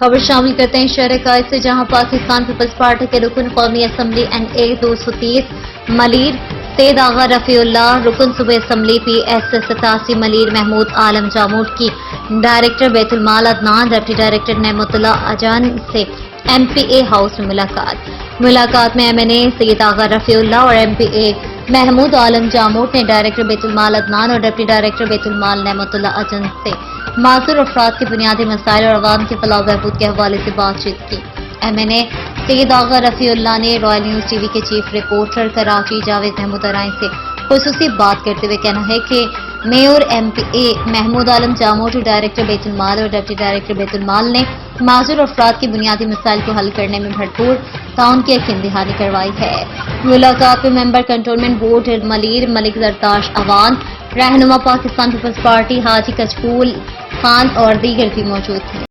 खबर शामिल करते हैं शहर कायद से, जहां पाकिस्तान पीपल्स पार्टी के रुकन कौमी असम्बली NA 230 मलीर सैयद आगा रफीउल्लाह, रुकन सूबे असम्बली PS 87 मलीर महमूद आलम जामूट की डायरेक्टर बैतुल माल अदनान, डिप्टी डायरेक्टर नेमतुल्लाह अजान से MPA हाउस में मुलाकात में MNA सैयद आगा रफीउल्लाह और MPA महमूद आलम जामूट ने डायरेक्टर बैतुल माल अदनान और डिप्टी डायरेक्टर बैतुल माल नेमतुल्लाह अजान से मासूर अफराद के बुनियादी मसाइल और अवाम के फलाह बहबूद के हवाले से बातचीत की। MNA सैयद आगा रफीउल्लाह ने रॉयल न्यूज़ TV के चीफ रिपोर्टर कराची जावेद महमूद अराइन से खुसूसी बात करते हुए कहना है कि mayor MPA Mahmood Alam जामूट, director Betul माल और डिप्टी डायरेक्टर बैतुल माल ने मासूर अफराद की बुनियादी मसाइल को हल करने में भरपूर ताउन की यकीन दहानी करवाई है। मुलाकात में member cantonment board Malir Malik Zardash Awan, रहनुमा पाकिस्तान पीपल्स पार्टी हाजी कचकूल खान और दीगर भी मौजूद थे।